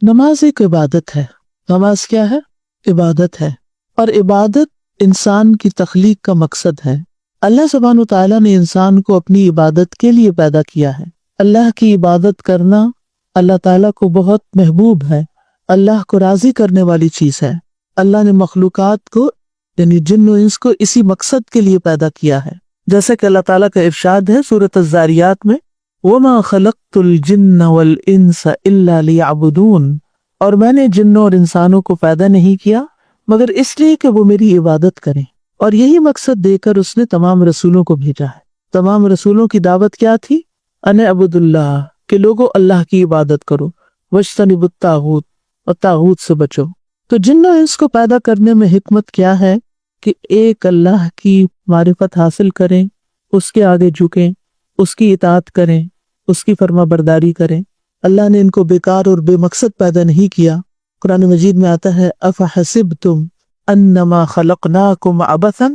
نماز ایک عبادت ہے۔ نماز کیا ہے؟ عبادت ہے، اور عبادت انسان کی تخلیق کا مقصد ہے۔ اللہ سبحانہ و تعالیٰ نے انسان کو اپنی عبادت کے لیے پیدا کیا ہے۔ اللہ کی عبادت کرنا اللہ تعالیٰ کو بہت محبوب ہے، اللہ کو راضی کرنے والی چیز ہے۔ اللہ نے مخلوقات کو یعنی جن و انس کو اسی مقصد کے لیے پیدا کیا ہے، جیسے کہ اللہ تعالیٰ کا ارشاد ہے سورۃ الذاریات میں، وَمَا خَلَقْتُ الْجِنَّ وَالْإِنسَ إِلَّا لِيَعْبُدُونَ، اور میں نے جنوں اور انسانوں کو پیدا نہیں کیا مگر اس لیے کہ وہ میری عبادت کریں، اور یہی مقصد دے کر اس نے تمام رسولوں کو بھیجا ہے۔ تمام رسولوں کی دعوت کیا تھی؟ ان اعبدوا اللہ، کہ لوگوں اللہ کی عبادت کرو، واجتنبوا الطاغوت، اور طاغوت سے بچو۔ تو جن و انس کو پیدا کرنے میں حکمت کیا ہے کہ ایک اللہ کی معرفت حاصل کریں، اس کے آگے جھکیں، اس کی اطاعت کریں، اس کی فرما برداری کریں۔ اللہ نے ان کو بیکار اور بے مقصد پیدا نہیں کیا۔ قرآن مجید میں آتا ہے افحسبتم انما خلقناکم عبثا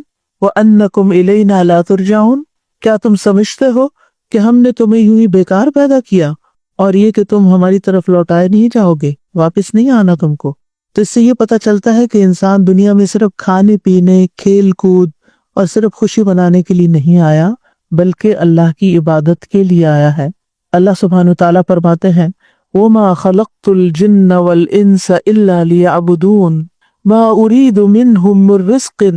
وانکم الینا لا ترجعون، کیا تم سمجھتے ہو کہ ہم نے تمہیں یوں ہی بیکار پیدا کیا اور یہ کہ تم ہماری طرف لوٹائے نہیں جاؤ گے، واپس نہیں آنا تم کو۔ تو اس سے یہ پتہ چلتا ہے کہ انسان دنیا میں صرف کھانے پینے، کھیل کود اور صرف خوشی منانے کے لیے نہیں آیا، بلکہ اللہ کی عبادت کے لیے آیا ہے۔ اللہ سبحانہ وتعالیٰ فرماتے ہیں وَمَا خَلَقْتُ الْجِنَّ وَالْإِنسَ إِلَّا لِيَعْبُدُونَ مَا أُرِيدُ مِنْهُمْ مِنْ رِزْقٍ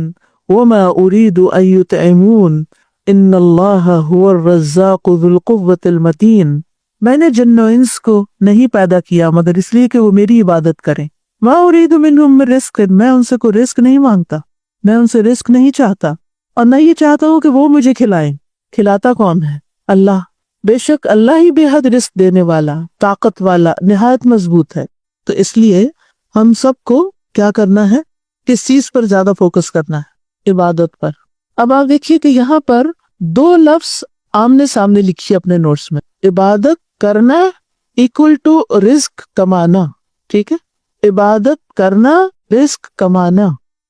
وَمَا أُرِيدُ أَن يُطْعِمُونَ إِنَّ اللَّهَ هُوَ الرَّزَّاقُ ذُو الْقُوَّةِ الْمَتِينُ، میں نے جن و انس کو نہیں پیدا کیا مگر اس لیے کہ وہ میری عبادت کریں۔ مَا أُرِيدُ مِنْهُمْ مِنْ رِزْقٍ، میں ان سے کوئی رزق نہیں مانگتا، میں ان سے رزق نہیں چاہتا، اور نہ یہ چاہتا ہوں کہ وہ مجھے کھلائیں۔ کھلاتا کون ہے؟ اللہ۔ بے شک اللہ ہی بے حد رزق دینے والا، طاقت والا، نہایت مضبوط ہے۔ تو اس لیے ہم سب کو کیا کرنا ہے؟ کس چیز پر زیادہ فوکس کرنا ہے؟ عبادت پر۔ اب آپ دیکھیے کہ یہاں پر دو لفظ آمنے سامنے لکھیے اپنے نوٹس میں، عبادت کرنا ایکول ٹو رزق کمانا، ٹھیک ہے؟ عبادت کرنا، رزق کمانا،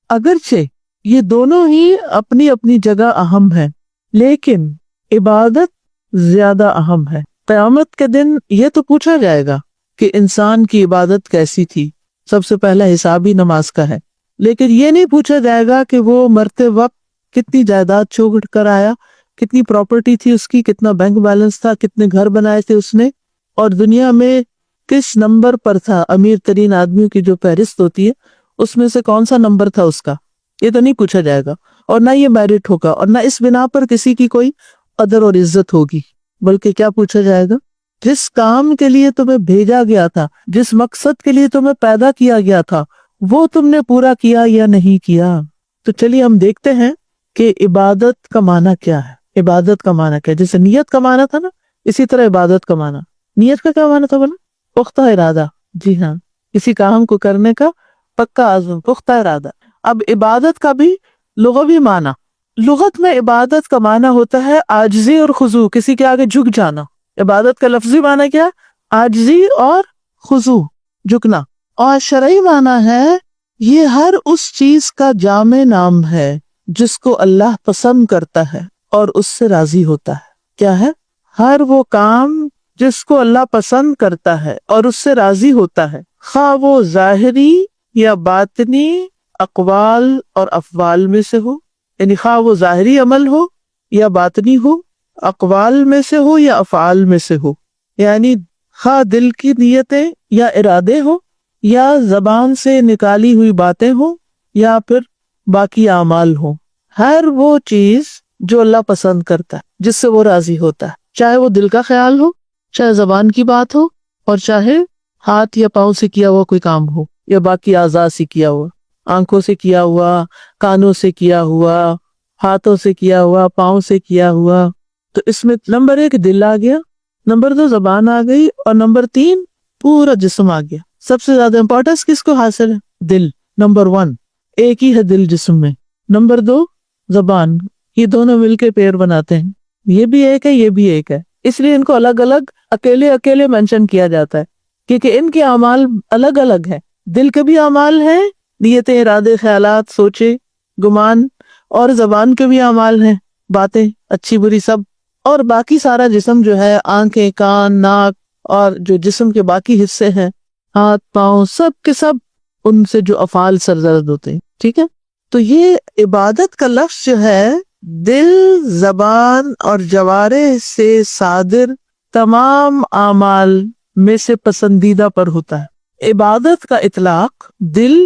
اگرچہ یہ دونوں ہی اپنی اپنی جگہ اہم ہیں، لیکن عبادت زیادہ اہم ہے۔ قیامت کے دن یہ تو پوچھا جائے گا کہ انسان کی عبادت کیسی تھی، سب سے پہلا حساب ہی نماز کا ہے، لیکن یہ نہیں پوچھا جائے گا کہ وہ مرتے وقت کتنی جائیداد چھوڑ کر آیا، کتنی پراپرٹی تھی اس کی، کتنا بینک بیلنس تھا، کتنے گھر بنائے تھے اس نے، اور دنیا میں کس نمبر پر تھا۔ امیر ترین آدمیوں کی جو فہرست ہوتی ہے اس میں سے کون سا نمبر تھا اس کا، یہ تو نہیں پوچھا جائے گا، اور نہ یہ میرٹ ہوگا، اور نہ اس بنا پر کسی کی کوئی قدر اور عزت ہوگی، بلکہ کیا پوچھا جائے گا؟ جس کام کے لیے تمہیں بھیجا گیا تھا، جس مقصد کے لیے تمہیں پیدا کیا گیا تھا، وہ تم نے پورا کیا یا نہیں کیا۔ تو چلیے ہم دیکھتے ہیں کہ عبادت کا معنی کیا ہے۔ عبادت کا معنی کیا ہے؟ جیسے نیت کا معنی تھا نا، اسی طرح عبادت کا معنی۔ نیت کا کیا معنی تھا بنا؟ پختہ ارادہ، جی ہاں، کسی کام کو کرنے کا پکا عزم، پختہ ارادہ۔ اب عبادت کا بھی لغوی معنی، لغت میں عبادت کا معنی ہوتا ہے عاجزی اور خضوع، کسی کے آگے جھک جانا۔ عبادت کا لفظی معنی کیا ہے؟ عاجزی اور خضوع، جھکنا۔ اور شرعی معنی ہے یہ ہر اس چیز کا جامع نام ہے جس کو اللہ پسند کرتا ہے اور اس سے راضی ہوتا ہے۔ کیا ہے؟ ہر وہ کام جس کو اللہ پسند کرتا ہے اور اس سے راضی ہوتا ہے، خواہ وہ ظاہری یا باطنی اقوال اور افعال میں سے ہو، یعنی خواہ وہ ظاہری عمل ہو یا باطنی ہو، اقوال میں سے ہو یا افعال میں سے ہو، یعنی خواہ دل کی نیتیں یا ارادے ہو، یا زبان سے نکالی ہوئی باتیں ہوں، یا پھر باقی اعمال ہوں۔ ہر وہ چیز جو اللہ پسند کرتا ہے، جس سے وہ راضی ہوتا ہے، چاہے وہ دل کا خیال ہو، چاہے زبان کی بات ہو، اور چاہے ہاتھ یا پاؤں سے کیا ہوا کوئی کام ہو، یا باقی اعضاء سے کیا ہوا، آنکھوں سے کیا ہوا، کانوں سے کیا ہوا، ہاتھوں سے کیا ہوا، پاؤں سے کیا ہوا۔ تو اس میں نمبر 1 دل آ گیا، نمبر 2 زبان آ گئی، اور نمبر 3 پورا جسم آ گیا۔ سب سے زیادہ امپورٹنس کس کو حاصل ہے؟ دل، نمبر 1 ایک ہی ہے دل جسم میں، نمبر 2 زبان، یہ دونوں مل کے پیر بناتے ہیں، یہ بھی ایک ہے، یہ بھی ایک ہے، اس لیے ان کو الگ الگ اکیلے اکیلے مینشن کیا جاتا ہے، کیونکہ ان کے اعمال الگ الگ ہیں۔ دل کے بھی اعمال ہیں، نیتیں، ارادے، خیالات، سوچے، گمان، اور زبان کے بھی اعمال ہیں، باتیں اچھی بری سب، اور باقی سارا جسم جو ہے، آنکھیں، کان، ناک، اور جو جسم کے باقی حصے ہیں، ہاتھ پاؤں سب کے سب ان سے جو افعال سرزد ہوتے ہیں. ٹھیک ہے. تو یہ عبادت کا لفظ جو ہے دل، زبان اور جوارح سے صادر تمام اعمال میں سے پسندیدہ پر ہوتا ہے. عبادت کا اطلاق دل،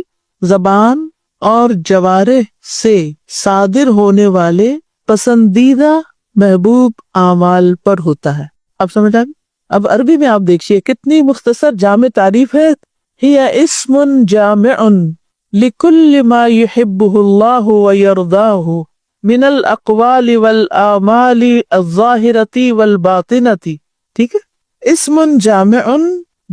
زبان اور جوارح سے صادر ہونے والے پسندیدہ محبوب اعمال پر ہوتا ہے. اب سمجھ آ گئی؟ اب عربی میں آپ دیکھیے کتنی مختصر جامع تعریف ہے. ہی اسم جامع لکل ما يحبه اللہ ویرضاہ من الاقوال والاعمال الظاہرۃ والباطنۃ. ٹھیک ہے. اسم جامع،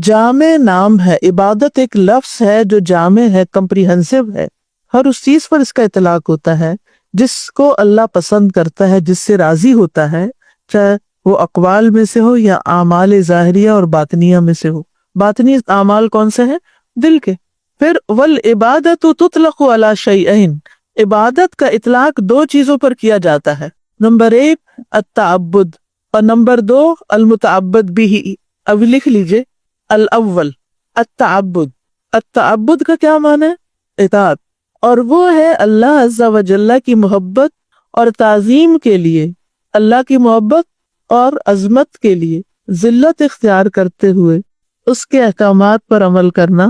جامع نام ہے. عبادت ایک لفظ ہے جو جامع ہے، کمپریہنسو ہے. ہر اس چیز پر اس کا اطلاق ہوتا ہے جس کو اللہ پسند کرتا ہے، جس سے راضی ہوتا ہے، چاہے وہ اقوال میں سے ہو یا اعمال ظاہریہ اور باطنیہ میں سے ہو. باطنی اعمال کون سے ہیں؟ دل کے. پھر والعبادۃ تطلق علی شیئین، عبادت کا اطلاق دو چیزوں پر کیا جاتا ہے. نمبر 1 التعبد اور نمبر 2 المتعبد بھی. اب لکھ لیجئے الاول التعبد. التعبد کا کیا معنی ہے؟ اطاعت. اور وہ ہے اللہ عز و جل کی محبت اور تعظیم کے لیے، اللہ کی محبت اور عظمت کے لیے ذلت اختیار کرتے ہوئے اس کے احکامات پر عمل کرنا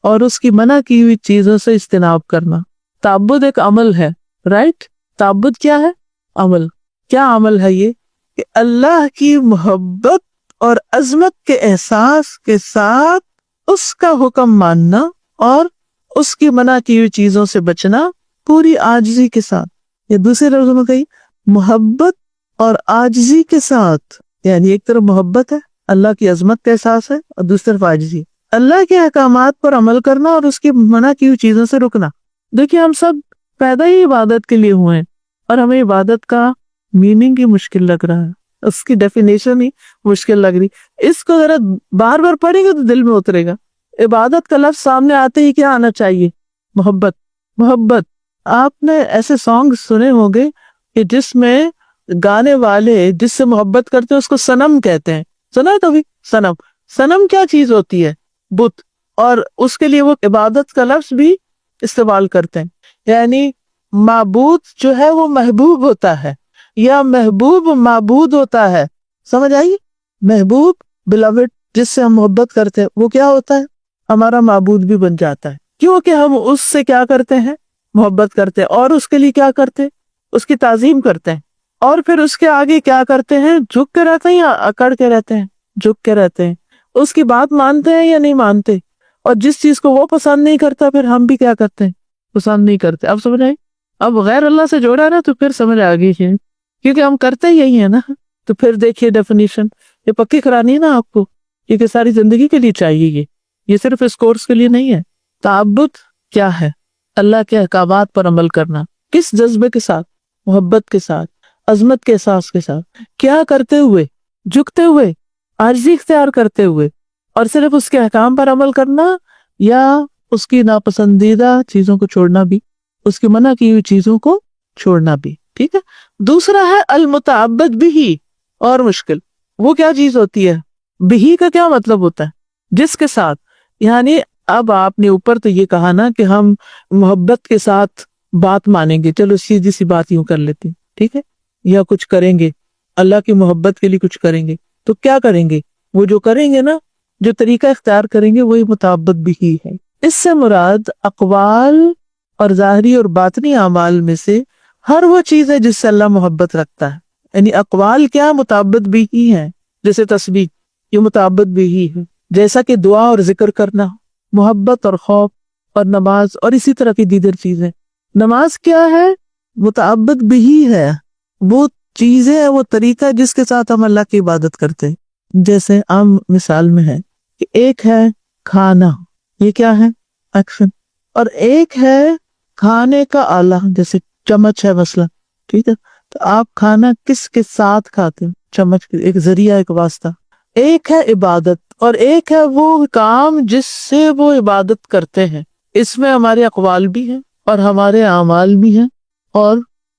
اور اس کی منع کی ہوئی چیزوں سے اجتناب کرنا. تعبد ایک عمل ہے، رائٹ؟ تعبد کیا ہے؟ عمل. کیا عمل ہے یہ؟ کہ اللہ کی محبت اور عظمت کے احساس کے ساتھ اس کا حکم ماننا اور اس کی منع کی ہوئی چیزوں سے بچنا پوری عاجزی کے ساتھ. یا دوسرے لفظوں میں کہی محبت اور عاجزی کے ساتھ. یعنی ایک طرف محبت ہے، اللہ کی عظمت کا احساس ہے، اور دوسری طرف عاجزی. اللہ کے احکامات پر عمل کرنا اور اس کی منع کی ہوئی چیزوں سے رکنا. دیکھیے ہم سب پیدا ہی عبادت کے لیے ہوئے ہیں اور ہمیں عبادت کا میننگ ہی مشکل لگ رہا ہے، اس کی ڈیفینیشن ہی مشکل لگ رہی. اس کو ذرا بار بار پڑھیں گے تو دل میں اترے گا. عبادت کا لفظ سامنے آتے ہی کیا آنا چاہیے؟ محبت. محبت. آپ نے ایسے سانگ سنے ہوں گے کہ جس میں گانے والے جس سے محبت کرتے ہیں اس کو صنم کہتے ہیں. سنا ہے کبھی؟ صنم. صنم کیا چیز ہوتی ہے؟ بت. اور اس کے لیے وہ عبادت کا لفظ بھی استعمال کرتے ہیں. یعنی معبود جو ہے وہ محبوب ہوتا ہے یا محبوب معبود ہوتا ہے. سمجھ آئی؟ محبوب beloved جس سے ہم محبت کرتے ہیں وہ کیا ہوتا ہے؟ ہمارا معبود بھی بن جاتا ہے، کیونکہ ہم اس سے کیا کرتے ہیں؟ محبت کرتے ہیں. اور اس کے لیے کیا کرتے ہیں؟ اس کی تعظیم کرتے ہیں. اور پھر اس کے آگے کیا کرتے ہیں؟ جھک کے رہتے ہیں یا اکڑ کے رہتے ہیں؟ جھک کے رہتے ہیں. اس کی بات مانتے ہیں یا نہیں مانتے؟ اور جس چیز کو وہ پسند نہیں کرتا پھر ہم بھی کیا کرتے ہیں؟ پسند نہیں کرتے. اب سمجھ آئی؟ اب غیر اللہ سے جوڑا نا تو پھر سمجھ آ گئی ہے، کیونکہ ہم کرتے یہی ہیں نا. تو پھر دیکھیے ڈیفینیشن یہ پکی کرانی ہے نا آپ کو، کیونکہ ساری زندگی کے لیے چاہیے. یہ صرف اس کورس کے لیے نہیں ہے. تعبد کیا ہے؟ اللہ کے احکامات پر عمل کرنا. کس جذبے کے ساتھ؟ محبت کے ساتھ، عظمت کے احساس کے ساتھ. کیا کرتے ہوئے؟ جھکتے ہوئے، عاجزی اختیار کرتے ہوئے. اور صرف اس کے احکام پر عمل کرنا یا اس کی ناپسندیدہ چیزوں کو چھوڑنا بھی، اس کی منع کی ہوئی چیزوں کو چھوڑنا بھی. ٹھیک ہے. دوسرا ہے المتعبد بھی. اور مشکل. وہ کیا چیز ہوتی ہے؟ بھی کا کیا مطلب ہوتا ہے؟ جس کے ساتھ. یعنی اب آپ نے اوپر تو یہ کہا نا کہ ہم محبت کے ساتھ بات مانیں گے، چلو سیدھی سی بات یوں کر لیتے ہیں، ٹھیک ہے، یا کچھ کریں گے اللہ کی محبت کے لیے کچھ کریں گے تو کیا کریں گے؟ وہ جو کریں گے نا، جو طریقہ اختیار کریں گے وہی متعبد بھی ہے. اس سے مراد اقوال اور ظاہری اور باطنی اعمال میں سے ہر وہ چیز ہے جس سے اللہ محبت رکھتا ہے. یعنی اقوال کیا؟ متعبد بھی ہی ہیں. جیسے تسبیح یہ متعبد بھی ہی ہے، جیسا کہ دعا اور ذکر کرنا، محبت اور خوف، اور نماز اور اسی طرح کی دیگر چیزیں. نماز کیا ہے؟ متعبد بھی ہی ہے. وہ چیزیں وہ طریقہ جس کے ساتھ ہم اللہ کی عبادت کرتے ہیں. جیسے عام مثال میں ہے کہ ایک ہے کھانا، یہ کیا ہے؟ ایکشن. اور ایک ہے کھانے کا آلہ، جیسے چمچ ہے مثلا، ٹھیک ہے، تو آپ کھانا کس کے ساتھ کھاتے ہیں؟ چمچ، ایک ذریعہ، ایک واسطہ. ایک ہے عبادت اور ایک ہے وہ کام جس سے وہ عبادت کرتے ہیں. اس میں ہمارے اقوال بھی ہیں اور ہمارے اعمال بھی ہیں، اور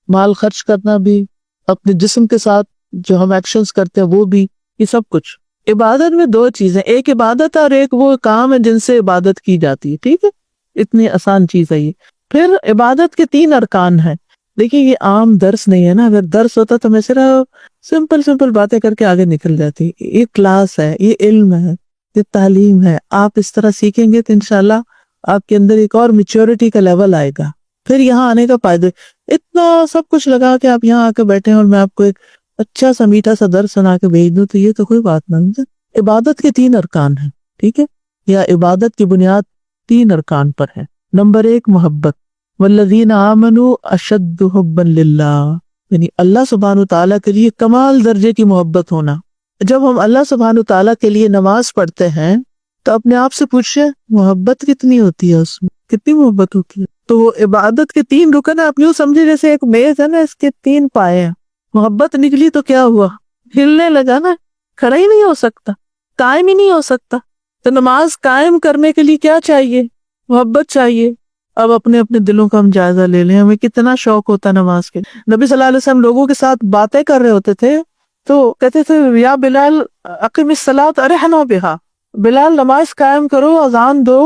مال خرچ کرنا بھی، اپنے جسم کے ساتھ جو ہم ایکشنز کرتے ہیں وہ بھی، یہ سب کچھ. عبادت میں دو چیزیں، ایک عبادت اور ایک وہ کام ہے جن سے عبادت کی جاتی ہے، ٹھیک ہے، اتنی آسان چیز ہے یہ۔ پھر عبادت کے 3 ارکان ہیں۔ دیکھیے یہ عام درس نہیں ہے نا، اگر درس ہوتا تو میں صرف سمپل باتیں کر کے آگے نکل جاتی۔ یہ کلاس ہے، یہ علم ہے، یہ تعلیم ہے، آپ اس طرح سیکھیں گے تو انشاءاللہ آپ کے اندر ایک اور میچورٹی کا لیول آئے گا، پھر یہاں آنے کا فائدہ۔ اتنا سب کچھ لگا کے آپ یہاں آ کے بیٹھے اور میں آپ کو ایک اچھا سا میٹھا سا درس سنا کے بھیج دوں تو یہ تو کوئی بات نہیں۔ عبادت کے 3 ارکان ہیں، ٹھیک ہے، یا عبادت کی بنیاد 3 ارکان پر ہے۔ نمبر 1 محبت، والذین آمنوا اشد حبا للہ، یعنی اللہ سبحانہ تعالیٰ کے لیے کمال درجے کی محبت ہونا۔ جب ہم اللہ سبحانہ تعالیٰ کے لیے نماز پڑھتے ہیں تو اپنے آپ سے پوچھیں محبت کتنی ہوتی ہے، اس میں کتنی محبت ہوتی ہے۔ تو وہ عبادت کے 3 رکن ہیں، آپ یوں سمجھے جیسے ایک میز ہے نا، اس کے 3 پائے ہیں۔ محبت نکلی تو کیا ہوا، ہلنے لگا نا، کھڑا ہی نہیں ہو سکتا، قائم ہی نہیں ہو سکتا۔ تو نماز قائم کرنے کے لیے کیا چاہیے، محبت چاہیے۔ اب اپنے اپنے دلوں کا ہم جائزہ لے لیں، ہمیں کتنا شوق ہوتا ہے نماز کے۔ نبی صلی اللہ علیہ وسلم لوگوں کے ساتھ باتیں کر رہے ہوتے تھے تو کہتے تھے یا بلال اقم الصلاۃ ارحنا بہا، بلال نماز قائم کرو، اذان دو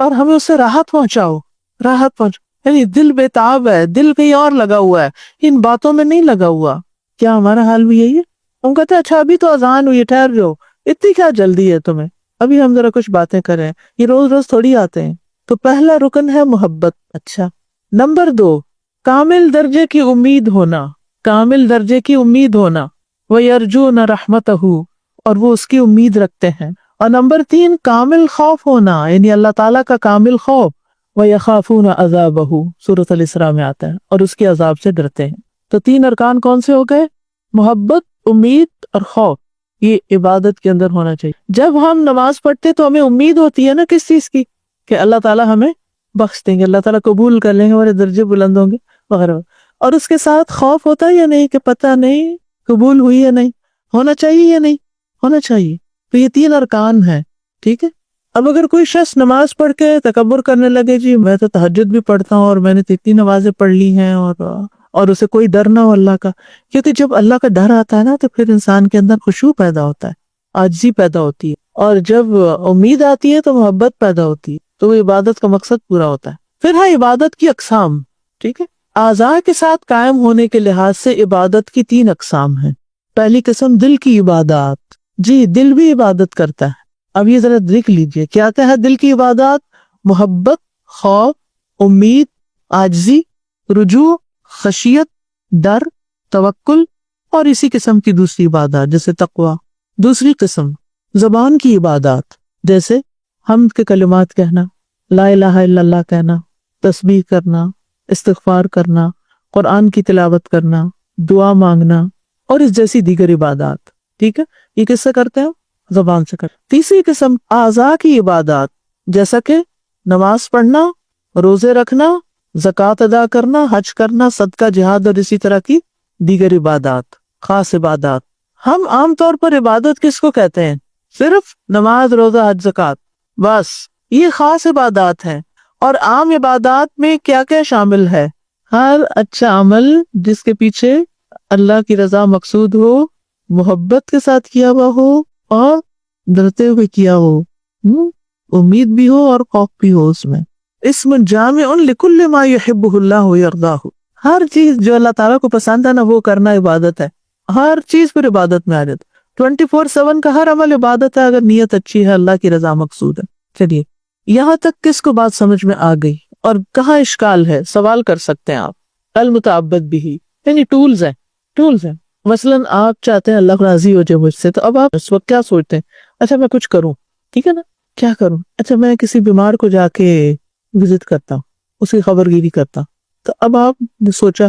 اور ہمیں اس سے راحت پہنچاؤ، راحت پہنچ، یعنی دل بےتاب ہے، دل کہیں اور لگا ہوا ہے، ان باتوں میں نہیں لگا ہوا۔ کیا ہمارا حال بھی یہی ہے؟ ہم کہتے ہیں اچھا ابھی تو اذان ہوئی، ٹھہر جاؤ، اتنی کیا جلدی ہے تمہیں، ابھی ہم ذرا کچھ باتیں کریں، یہ روز روز تھوڑی آتے ہیں۔ تو پہلا رکن ہے محبت۔ اچھا، نمبر 2 کامل درجے کی امید ہونا، کامل درجے کی امید ہونا، وَيَرْجُونَ رَحْمَتَهُ، اور وہ اس کی امید رکھتے ہیں۔ اور نمبر 3 کامل خوف ہونا، یعنی اللہ تعالیٰ کا کامل خوف، وَيَخَافُونَ عَذَابَهُ، سورۃ الاسراء میں آتا ہے، اور اس کے عذاب سے ڈرتے ہیں۔ تو 3 ارکان کون سے ہو گئے، محبت، امید اور خوف، یہ عبادت کے اندر ہونا چاہیے۔ جب ہم نماز پڑھتے تو ہمیں امید ہوتی ہے نا کس چیز کی، کہ اللہ تعالیٰ ہمیں بخش دیں گے، اللہ تعالیٰ قبول کر لیں گے، ہمارے درجے بلند ہوں گے وغیرہ، اور اس کے ساتھ خوف ہوتا ہے یا نہیں کہ پتہ نہیں قبول ہوئی یا نہیں، ہونا چاہیے یا نہیں ہونا چاہیے۔ تو یہ 3 ارکان ہیں، ٹھیک ہے۔ اب اگر کوئی شخص نماز پڑھ کے تکبر کرنے لگے، جی میں تو تہجد بھی پڑھتا ہوں اور میں نے تو اتنی نمازیں پڑھ لی ہیں، اور اسے کوئی ڈر نہ ہو اللہ کا، کیونکہ جب اللہ کا ڈر آتا ہے نا تو پھر انسان کے اندر خشوع پیدا ہوتا ہے، عاجزی پیدا ہوتی ہے، اور جب امید آتی ہے تو محبت پیدا ہوتی ہے، تو وہ عبادت کا مقصد پورا ہوتا ہے۔ پھر ہے عبادت کی اقسام، ٹھیک ہے۔ اعضاء کے ساتھ قائم ہونے کے لحاظ سے عبادت کی 3 اقسام ہیں۔ پہلی قسم دل کی عبادات، جی دل بھی عبادت کرتا ہے۔ اب یہ ذرا دیکھ لیجئے کیا ہے دل کی عبادات، محبت، خوف، امید، عاجزی، رجوع، خشیت، ڈر، توکل، اور اسی قسم کی دوسری عبادات جیسے تقوی۔ دوسری قسم زبان کی عبادات، جیسے حمد کے کلمات کہنا، لا الہ الا اللہ کہنا، تسبیح کرنا، استغفار کرنا، قرآن کی تلاوت کرنا، دعا مانگنا، اور اس جیسی دیگر عبادات، ٹھیک ہے۔ یہ کس سے کرتے ہیں، زبان سے کرتے ہیں۔ تیسری قسم اعضاء کی عبادات، جیسا کہ نماز پڑھنا، روزے رکھنا، زکوٰۃ ادا کرنا، حج کرنا، صدقہ، جہاد، اور اسی طرح کی دیگر عبادات، خاص عبادات۔ ہم عام طور پر عبادت کس کو کہتے ہیں، صرف نماز، روزہ، حج، زکوٰۃ، بس یہ خاص عبادات ہیں۔ اور عام عبادات میں کیا کیا شامل ہے، ہر اچھا عمل جس کے پیچھے اللہ کی رضا مقصود ہو، محبت کے ساتھ کیا ہوا ہو، اور ڈرتے ہوئے کیا ہو، امید بھی ہو اور خوف بھی ہو، اس میں اسم جامع لکل ما یحبہ اللہ ویرضاہ، ہر چیز جو اللہ تعالیٰ کو پسند ہے نا وہ کرنا عبادت ہے، ہر چیز پر عبادت میں آ جاتا، 24/7 کا ہر عمل عبادت ہے اگر نیت اچھی ہے، اللہ کی رضا مقصود ہے۔ چلیے یہاں تک کس کو بات سمجھ میں آ گئی، اور کہاں اشکال ہے، سوال کر سکتے ہیں آپ۔ المتعبد بھی، یعنی ٹولز ہیں۔ مثلاً آپ چاہتے ہیں اللہ راضی ہو جائے مجھ سے، تو اب آپ اس وقت کیا سوچتے ہیں، اچھا میں کچھ کروں، ٹھیک ہے نا، کیا کروں، اچھا میں کسی بیمار کو جا کے وزٹ کرتا ہوں، اس کی خبر گیری کرتا ہوں۔ تو اب آپ نے سوچا،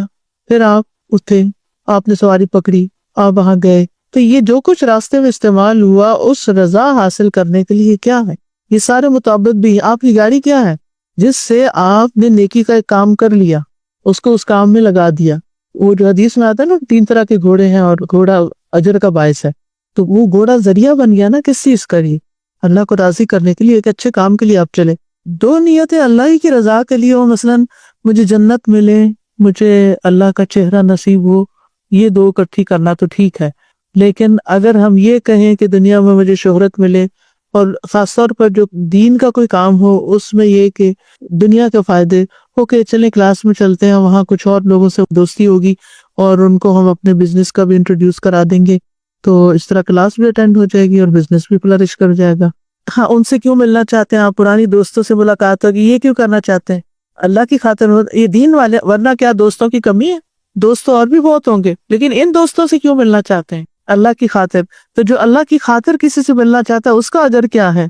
پھر آپ اٹھے، آپ نے سواری پکڑی، آپ وہاں گئے، تو یہ جو کچھ راستے میں استعمال ہوا اس رضا حاصل کرنے کے لیے کیا ہے، یہ سارے متعبد بھی۔ آپ کی گاڑی کیا ہے، جس سے آپ نے نیکی کا ایک کام کر لیا، اس کو اس کام میں لگا دیا۔ وہ جو حدیث میں آتا ہے نا 3 طرح کے گھوڑے ہیں اور گھوڑا اجر کا باعث ہے، تو وہ گھوڑا ذریعہ بن گیا نا کس چیز کا، لیے اللہ کو راضی کرنے کے لیے، ایک اچھے کام کے لیے آپ چلے۔ 2 نیتیں اللہ ہی کی رضا کے لیے ہو، مثلاً مجھے جنت ملے، مجھے اللہ کا چہرہ نصیب ہو، یہ 2 اکٹھی کرنا تو ٹھیک ہے، لیکن اگر ہم یہ کہیں کہ دنیا میں مجھے شہرت ملے، اور خاص طور پر جو دین کا کوئی کام ہو اس میں یہ کہ دنیا کے فائدے ہو کہ چلیں کلاس میں چلتے ہیں، وہاں کچھ اور لوگوں سے دوستی ہوگی اور ان کو ہم اپنے بزنس کا بھی انٹروڈیوس کرا دیں گے، تو اس طرح کلاس بھی اٹینڈ ہو جائے گی اور بزنس بھی فلرش کر جائے گا۔ ہاں، ان سے کیوں ملنا چاہتے ہیں آپ؟ پرانی دوستوں سے ملاقات ہوگی، یہ کیوں کرنا چاہتے ہیں؟ اللہ کی خاطر یہ دین والے، ورنہ کیا دوستوں کی کمی ہے؟ دوست تو اور بھی بہت ہوں گے، لیکن ان دوستوں سے کیوں ملنا چاہتے ہیں؟ اللہ کی خاطر۔ تو جو اللہ کی خاطر کسی سے ملنا چاہتا ہے اس کا اجر کیا ہے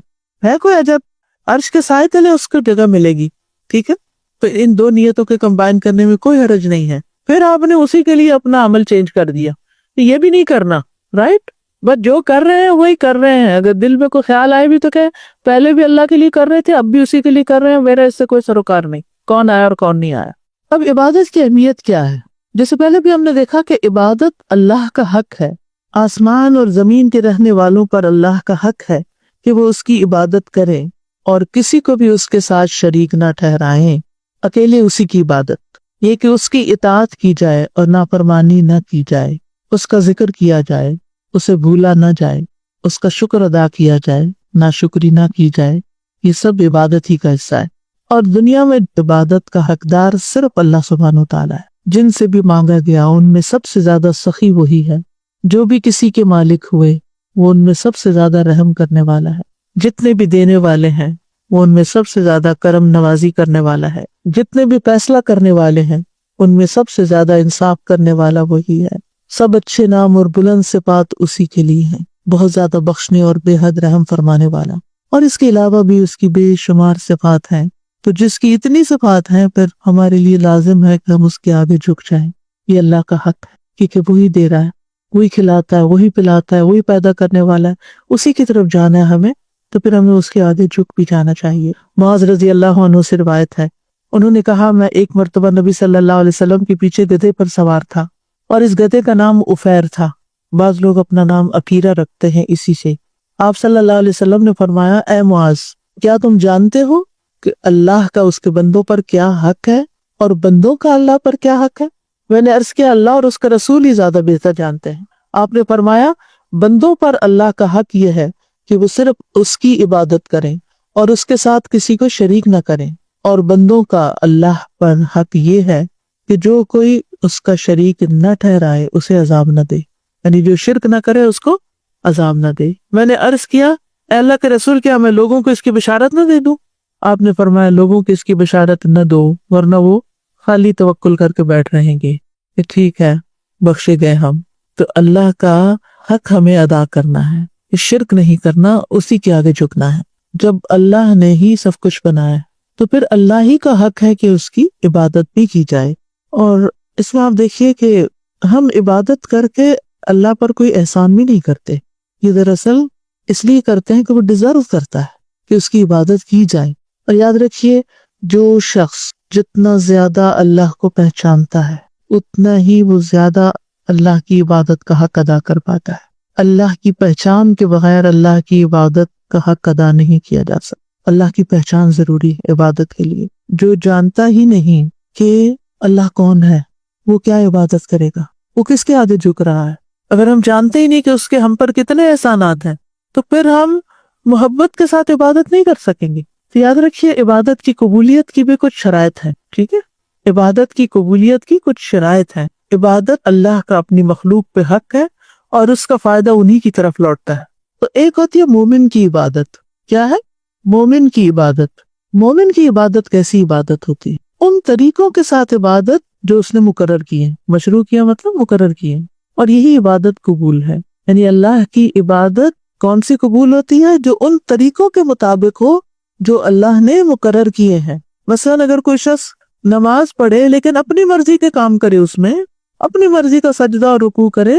کوئی عجب؟ عرش کے سائے تلے اس کو جگہ ملے گی، ٹھیک ہے؟ تو ان دو نیتوں کے کمبائن کرنے میں کوئی حرج نہیں ہے۔ پھر آپ نے اسی کے لیے اپنا عمل چینج کر دیا، یہ بھی نہیں کرنا، رائٹ؟ بس جو کر رہے ہیں وہی کر رہے ہیں۔ اگر دل میں کوئی خیال آئے بھی تو کہ پہلے بھی اللہ کے لیے کر رہے تھے، اب بھی اسی کے لیے کر رہے ہیں، میرا اس سے کوئی سروکار نہیں، کون آیا اور کون نہیں آیا۔ اب عبادت کی اہمیت کیا ہے؟ جیسے پہلے بھی ہم نے دیکھا کہ عبادت اللہ کا حق ہے، آسمان اور زمین کے رہنے والوں پر اللہ کا حق ہے کہ وہ اس کی عبادت کریں اور کسی کو بھی اس کے ساتھ شریک نہ ٹھہرائیں، اکیلے اسی کی عبادت، یہ کہ اس کی اطاعت کی جائے اور نافرمانی نہ کی جائے، اس کا ذکر کیا جائے، اسے بھولا نہ جائے، اس کا شکر ادا کیا جائے، ناشکری نہ کی جائے، یہ سب عبادت ہی کا حصہ ہے۔ اور دنیا میں عبادت کا حقدار صرف اللہ سبحانہ وتعالیٰ ہے۔ جن سے بھی مانگا گیا ان میں سب سے زیادہ سخی وہی ہے، جو بھی کسی کے مالک ہوئے وہ ان میں سب سے زیادہ رحم کرنے والا ہے، جتنے بھی دینے والے ہیں وہ ان میں سب سے زیادہ کرم نوازی کرنے والا ہے، جتنے بھی فیصلہ کرنے والے ہیں ان میں سب سے زیادہ انصاف کرنے والا وہی ہے۔ سب اچھے نام اور بلند صفات اسی کے لیے ہیں، بہت زیادہ بخشنے اور بے حد رحم فرمانے والا۔ اور اس کے علاوہ بھی اس کی بے شمار صفات ہیں، تو جس کی اتنی صفات ہیں پھر ہمارے لیے لازم ہے کہ ہم اس کے آگے جھک جائیں۔ یہ اللہ کا حق ہے، کیونکہ وہی دے رہا ہے، وہی کھلاتا ہے، وہی پلاتا ہے، وہی پیدا کرنے والا ہے، اسی کی طرف جانا ہے ہمیں، تو پھر ہمیں اس کے آگے جھک بھی جانا چاہیے۔ معاذ رضی اللہ عنہ سے روایت ہے، انہوں نے کہا میں ایک مرتبہ نبی صلی اللہ علیہ وسلم کے پیچھے گدھے پر سوار تھا، اور اس گدھے کا نام عفیر تھا، بعض لوگ اپنا نام عقیرہ رکھتے ہیں اسی سے۔ آپ صلی اللہ علیہ وسلم نے فرمایا، اے معاذ، کیا تم جانتے ہو کہ اللہ کا اس کے بندوں پر کیا حق ہے اور بندوں کا اللہ پر کیا حق ہے؟ میں نے عرض کیا اللہ اور اس کا رسول ہی زیادہ بہتر جانتے ہیں۔ آپ نے فرمایا بندوں پر اللہ کا حق یہ ہے کہ وہ صرف اس کی عبادت کریں اور اس کے ساتھ کسی کو شریک نہ کریں، اور بندوں کا اللہ پر حق یہ ہے کہ جو کوئی اس کا شریک نہ ٹھہرائے اسے عذاب نہ دے، یعنی جو شرک نہ کرے اس کو عذاب نہ دے۔ میں نے عرض کیا اے اللہ کے رسول، کیا میں لوگوں کو اس کی بشارت نہ دے دوں؟ آپ نے فرمایا لوگوں کی اس کی بشارت نہ دو ورنہ وہ خالی توکل کر کے بیٹھ رہیں گے کہ ٹھیک ہے بخشے گئے ہم۔ تو اللہ کا حق ہمیں ادا کرنا ہے، شرک نہیں کرنا، اسی کے آگے جھکنا ہے۔ جب اللہ نے ہی سب کچھ بنایا تو پھر اللہ ہی کا حق ہے کہ اس کی عبادت بھی کی جائے۔ اور اس میں آپ دیکھیے کہ ہم عبادت کر کے اللہ پر کوئی احسان بھی نہیں کرتے، یہ دراصل اس لیے کرتے ہیں کہ وہ ڈیزرو کرتا ہے کہ اس کی عبادت کی جائے۔ اور یاد رکھیے جو شخص جتنا زیادہ اللہ کو پہچانتا ہے اتنا ہی وہ زیادہ اللہ کی عبادت کا حق ادا کر پاتا ہے۔ اللہ کی پہچان کے بغیر اللہ کی عبادت کا حق ادا نہیں کیا جا سکتا۔ اللہ کی پہچان ضروری ہے عبادت کے لیے۔ جو جانتا ہی نہیں کہ اللہ کون ہے وہ کیا عبادت کرے گا؟ وہ کس کے آگے جھک رہا ہے؟ اگر ہم جانتے ہی نہیں کہ اس کے ہم پر کتنے احسانات ہیں تو پھر ہم محبت کے ساتھ عبادت نہیں کر سکیں گے۔ تو یاد رکھیے عبادت کی قبولیت کی بھی کچھ شرائط ہیں، ٹھیک ہے؟ عبادت کی قبولیت کی کچھ شرائط ہیں۔ عبادت اللہ کا اپنی مخلوق پہ حق ہے اور اس کا فائدہ انہی کی طرف لوٹتا ہے۔ تو ایک ہوتی ہے مومن کی عبادت۔ کیا ہے؟ مومن کی عبادت۔ مومن کی عبادت کیسی عبادت ہوتی ہے؟ ان طریقوں کے ساتھ عبادت جو اس نے مقرر کیے، مشروع کیا مطلب مقرر کیے، اور یہی عبادت قبول ہے۔ یعنی اللہ کی عبادت کون سی قبول ہوتی ہے؟ جو ان طریقوں کے مطابق ہو جو اللہ نے مقرر کیے ہیں۔ مثلا اگر کوئی شخص نماز پڑھے لیکن اپنی مرضی کے کام کرے، اس میں اپنی مرضی کا سجدہ اور رکوع کرے،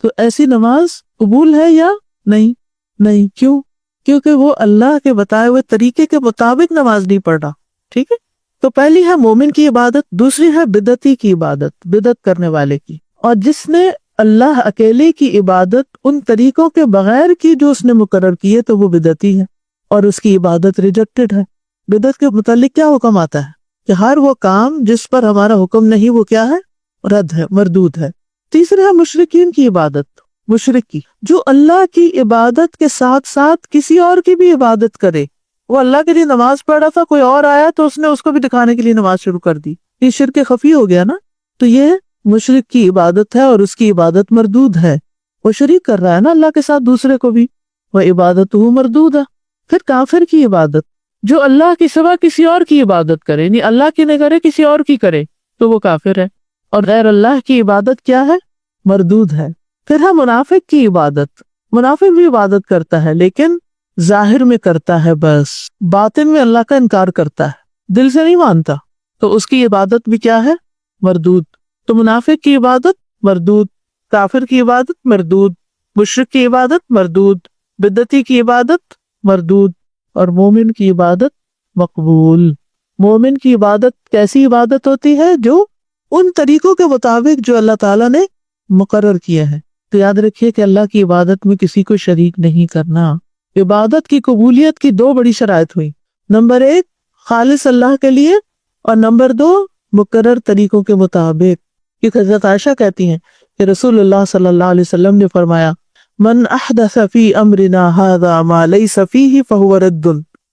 تو ایسی نماز قبول ہے یا نہیں؟ نہیں۔ کیوں؟ کیونکہ وہ اللہ کے بتائے ہوئے طریقے کے مطابق نماز نہیں پڑھ رہا، ٹھیک ہے؟ تو پہلی ہے مومن کی عبادت، دوسری ہے بدعتی کی عبادت، بدعت کرنے والے کی۔ اور جس نے اللہ اکیلے کی عبادت ان طریقوں کے بغیر کی جو اس نے مقرر کیے تو وہ بدعتی ہے اور اس کی عبادت ریجیکٹڈ ہے۔ بدعت کے متعلق کیا حکم آتا ہے کہ ہر وہ کام جس پر ہمارا حکم نہیں وہ کیا ہے؟ رد ہے، مردود ہے۔ تیسرے ہے مشرکین کی عبادت۔ مشرک کی. جو اللہ کی عبادت کے ساتھ ساتھ کسی اور کی بھی عبادت کرے. وہ اللہ کے لیے نماز پڑھ رہا تھا، کوئی اور آیا تو اس نے اس کو بھی دکھانے کے لیے نماز شروع کر دی. یہ شرک خفی ہو گیا نا. تو یہ مشرک کی عبادت ہے اور اس کی عبادت مردود ہے. وہ شریک کر رہا ہے نا اللہ کے ساتھ دوسرے کو بھی. وہ عبادت مردود ہے. پھر کافر کی عبادت، جو اللہ کی سوا کسی اور کی عبادت کرے، یعنی اللہ کی نہ کرے کسی اور کی کرے، تو وہ کافر ہے. اور غیر اللہ کی عبادت کیا ہے؟ مردود ہے. پھر ہے منافق کی عبادت. منافق بھی عبادت کرتا ہے لیکن ظاہر میں کرتا ہے، بس باطن میں اللہ کا انکار کرتا ہے، دل سے نہیں مانتا، تو اس کی عبادت بھی کیا ہے؟ مردود. تو منافق کی عبادت مردود، کافر کی عبادت مردود، مشرک کی عبادت مردود، بدعتی کی عبادت مردود، اور مومن کی عبادت مقبول. مومن کی عبادت کیسی عبادت ہوتی ہے؟ جو ان طریقوں کے مطابق جو اللہ تعالیٰ نے مقرر کیا ہے. تو یاد رکھیے کہ اللہ کی عبادت میں کسی کو شریک نہیں کرنا. عبادت کی قبولیت کی دو بڑی شرائط ہوئی. نمبر 1 خالص اللہ کے لیے، اور نمبر 2 مقرر طریقوں کے مطابق. کہ حضرت عائشہ کہتی ہیں کہ رسول اللہ صلی اللہ علیہ وسلم نے فرمایا من احدث فی امرنا ھذا ما لیس فیہ فہو رد.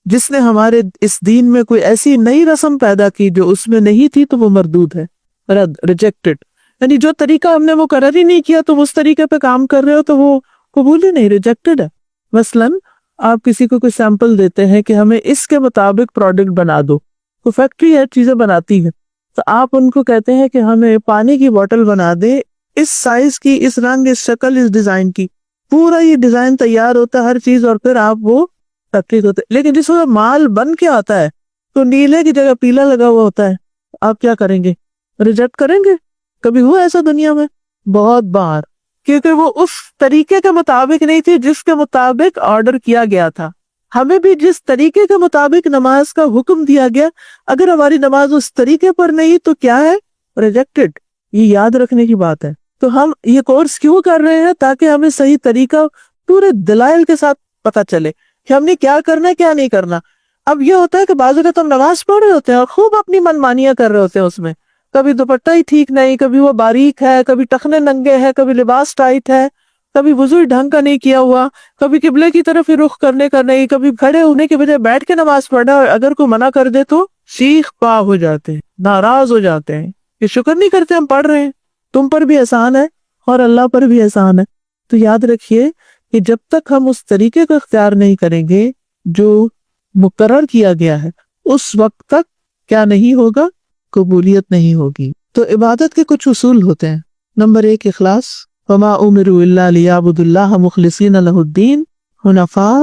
جس نے ہمارے اس دین میں کوئی ایسی نئی رسم پیدا کی جو اس میں نہیں تھی تو وہ مردود ہے، رد، ریجیکٹڈ. یعنی جو طریقہ ہم نے مقرر ہی نہیں کیا تم اس طریقے پہ کام کر رہے ہو تو وہ قبول ہی نہیں، ریجیکٹڈ ہے. مثلاً آپ کسی کو کوئی سیمپل دیتے ہیں کہ ہمیں اس کے مطابق پروڈکٹ بنا دو. کوئی فیکٹری ہے چیزیں بناتی ہے، تو آپ ان کو کہتے ہیں کہ ہمیں پانی کی بوٹل بنا دے اس سائز کی، اس رنگ، اس شکل، اس ڈیزائن کی. پورا یہ ڈیزائن تیار ہوتا ہے ہر چیز، اور پھر آپ وہ فیکٹری ہوتے. لیکن جس وقت مال بن کے آتا ہے تو نیلے کی جگہ پیلا لگا ہوا ہوتا ہے. آپ کیا کریں گے؟ ریجیکٹ کریں گے؟ کبھی ہوا ایسا دنیا میں؟ بہت بار. کیونکہ وہ اس طریقے کے مطابق نہیں تھی جس کے مطابق آرڈر کیا گیا تھا. ہمیں بھی جس طریقے کے مطابق نماز کا حکم دیا گیا، اگر ہماری نماز اس طریقے پر نہیں تو کیا ہے؟ ریجیکٹڈ. یہ یاد رکھنے کی بات ہے. تو ہم یہ کورس کیوں کر رہے ہیں؟ تاکہ ہمیں صحیح طریقہ پورے دلائل کے ساتھ پتہ چلے کہ ہم نے کیا کرنا ہے کیا نہیں کرنا. اب یہ ہوتا ہے کہ بعض اوقات ہم نماز پڑھ رہے ہوتے ہیں اور خوب اپنی منمانیاں کر رہے ہوتے ہیں اس میں. کبھی دوپٹہ ہی ٹھیک نہیں، کبھی وہ باریک ہے، کبھی ٹخنے ننگے ہیں، کبھی لباس ٹائٹ ہے، کبھی وضو ڈھنگ کا نہیں کیا ہوا، کبھی قبلے کی طرف ہی رخ کرنے کا نہیں، کبھی کھڑے ہونے کے بجائے بیٹھ کے نماز پڑھنا. اور اگر کوئی منع کر دے تو سیخ پا ہو جاتے ہیں، ناراض ہو جاتے ہیں کہ شکر نہیں کرتے ہم پڑھ رہے ہیں. تم پر بھی احسان ہے اور اللہ پر بھی احسان ہے. تو یاد رکھیے کہ جب تک ہم اس طریقے کو اختیار نہیں کریں گے جو مقرر کیا گیا ہے، اس وقت تک کیا نہیں ہوگا؟ قبولیت نہیں ہوگی. تو عبادت کے کچھ اصول ہوتے ہیں. نمبر 1 اخلاص. وما امروا الا ليعبدوا الله مخلصين له الدين حنفاء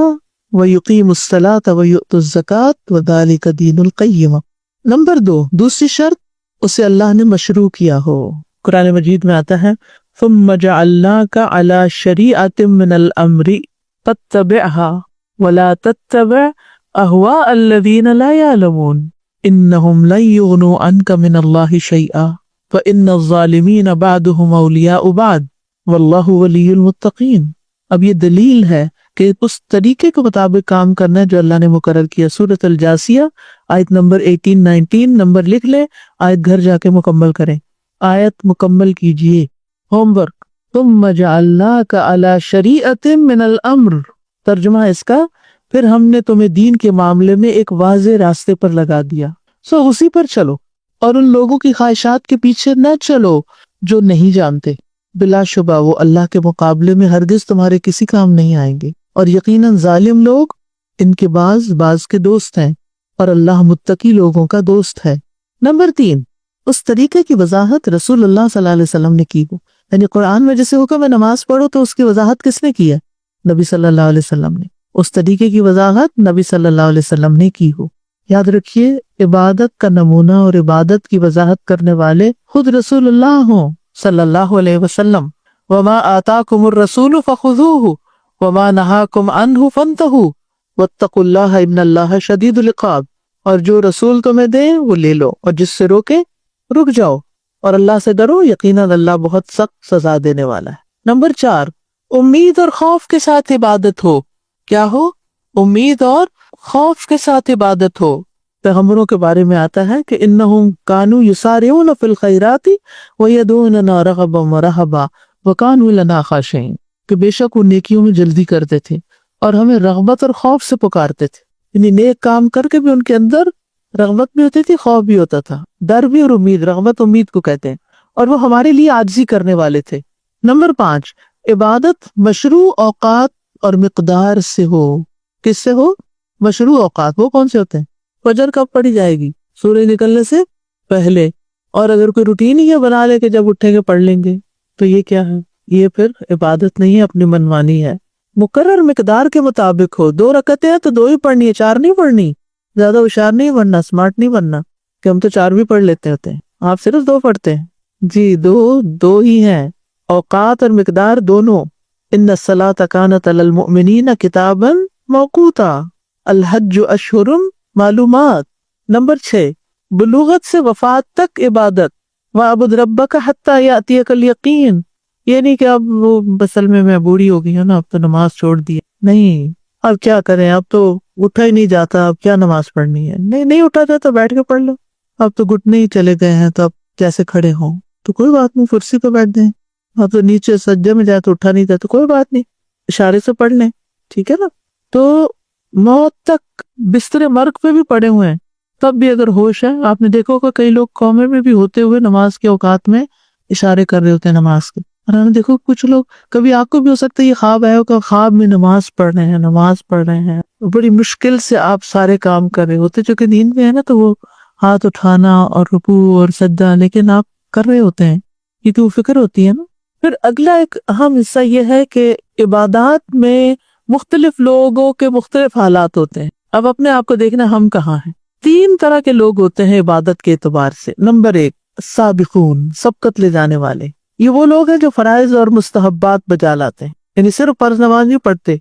ويقيموا الصلاة ويؤتوا الزكاة وذلك دين القيمة. نمبر 2 دوسری شرط، اسے اللہ نے مشروع کیا ہو. قرآن مجید میں آتا ہے ثم جعلناك على شريعة من الامر فاتبعها ولا تتبع اهواء الذين لا يعلمون انهم لن يغنوا عنك من الله شيئا وان الظالمين بعضهم اولیاء بعض واللہ ولی المتقین. اب یہ دلیل ہے کہ اس طریقے کے مطابق کام کرنا ہے جو اللہ نے مقرر کیا. سورۃ الجاثیہ آیت نمبر 18-19 نمبر لکھ لیں، آیت گھر جا کے مکمل کریں. آیت مکمل کیجئے. Home work. ثم جعلناک علی شریعۃ من الامر. ترجمہ اس کا، پھر ہم نے تمہیں دین کے معاملے میں ایک واضح راستے پر لگا دیا، سو اسی پر چلو اور ان لوگوں کی خواہشات کے پیچھے نہ چلو جو نہیں جانتے. بلا شبہ وہ اللہ کے مقابلے میں ہرگز تمہارے کسی کام نہیں آئیں گے، اور یقیناً ظالم لوگ ان کے بعض کے دوست ہیں، اور اللہ متقی لوگوں کا دوست ہے. نمبر 3 اس طریقے کی وضاحت رسول اللہ صلی اللہ علیہ وسلم نے کی ہو. یعنی قرآن میں جیسے حکم ہے نماز پڑھو تو اس کی وضاحت کس نے کی ہے؟ نبی صلی اللہ علیہ وسلم نے. اس طریقے کی وضاحت نبی صلی اللہ علیہ وسلم نے کی ہو. یاد رکھیے عبادت کا نمونہ اور عبادت کی وضاحت کرنے والے خود رسول اللہ ہوں صلی اللہ علیہ وسلم. وما آتاکم الرسول فخذوہ وما نہاکم عنہ فانتہوا واتقوا اللہ ان اللہ شدید العقاب. اور جو رسول تمہیں دیں وہ لے لو، اور جس سے روکے رک جاؤ، اور اللہ سے ڈرو، یقیناً اللہ بہت سخت سزا دینے والا ہے. نمبر 4 امید اور خوف کے ساتھ عبادت ہو. کیا ہو؟ امید اور خوف کے ساتھ عبادت ہو. پیغمبروں کے بارے میں آتا ہے کہ انہم کانوا یسارعون فی الخیرات ویدعوننا رغبا ورہبا وکانوا لنا خاشعین. کہ بے شک وہ نیکیوں میں جلدی کرتے تھے اور ہمیں رغبت اور خوف سے پکارتے تھے. یعنی نیک کام کر کے بھی ان کے اندر رغبت بھی ہوتی تھی، خوف بھی ہوتا تھا، ڈر بھی اور امید. رغبت امید کو کہتے ہیں. اور وہ ہمارے لیے عاجزی کرنے والے تھے. نمبر 5، عبادت مشروع اوقات اور مقدار سے ہو. کس سے ہو؟ مشروع اوقات. وہ کون سے ہوتے ہیں؟ فجر کب پڑھی جائے گی؟ سورج نکلنے سے پہلے. اور اگر کوئی روٹین ہی بنا لے کہ جب اٹھیں گے پڑھ لیں گے تو یہ کیا ہے؟ یہ پھر عبادت نہیں ہے، اپنی منمانی ہے. مقرر مقدار کے مطابق ہو. 2 رکعتیں ہیں تو 2 ہی پڑھنی ہے، 4 نہیں پڑھنی. زیادہ ہوشیار نہیں بننا، سمارٹ نہیں بننا کہ ہم تو 4 بھی پڑھ لیتے ہوتے ہیں. آپ صرف 2 پڑھتے ہیں. جی 2 ہی ہیں. اوقات اور مقدار دونوں. ان الصلاۃ کانت علی المؤمنین کتابا موقوتا. الحج اشہر معلومات. نمبر 6، بلوغت سے وفات تک عبادت. وَاعْبُدْ رَبَّكَ حَتَّى يَأْتِيَكَ الْيَقِينُ. یہ نہیں کہ اب وہ بسل میں بوڑھی ہو گئی ہوں نا، اب تو نماز چھوڑ دی. نہیں، اب کیا کریں، اب تو اٹھا ہی نہیں جاتا، اب کیا نماز پڑھنی ہے. نہیں اٹھا جاتا بیٹھ کے پڑھ لو. اب تو گھٹنے ہی چلے گئے ہیں تو اب کیسے کھڑے ہوں؟ تو کوئی بات نہیں، کرسی پہ بیٹھ دیں. اب تو نیچے سجدے میں جائے تو اٹھا نہیں جاتا، کوئی بات نہیں، اشارے سے پڑھ لیں. ٹھیک ہے نا؟ تو موت تک بستر مرگ پہ بھی پڑے ہوئے ہیں تب بھی اگر ہوش ہے. آپ نے دیکھو کہ کئی لوگ قومے میں بھی ہوتے ہوئے نماز کے اوقات میں اشارے کر رہے ہوتے ہیں نماز کے. اور ہم نے دیکھو کچھ لوگ، کبھی آپ کو بھی ہو سکتا ہے یہ خواب آیا ہو کہ خواب میں نماز پڑھ رہے ہیں. بڑی مشکل سے آپ سارے کام کر رہے ہوتے، جو کہ نیند میں ہے نا تو وہ ہاتھ اٹھانا اور رکوع اور سجدہ، لیکن آپ کر رہے ہوتے ہیں کیونکہ وہ فکر ہوتی ہے نا. پھر اگلا ایک اہم حصہ یہ ہے کہ عبادات میں مختلف لوگوں کے مختلف حالات ہوتے ہیں. اب اپنے آپ کو دیکھنا ہم کہاں ہیں. 3 طرح کے لوگ ہوتے ہیں عبادت کے اعتبار سے. نمبر 1، سابقون، سبقت لے جانے والے. یہ وہ لوگ ہیں جو فرائض اور مستحبات بجا لاتے ہیں. یعنی صرف فرض نماز نہیں پڑھتے،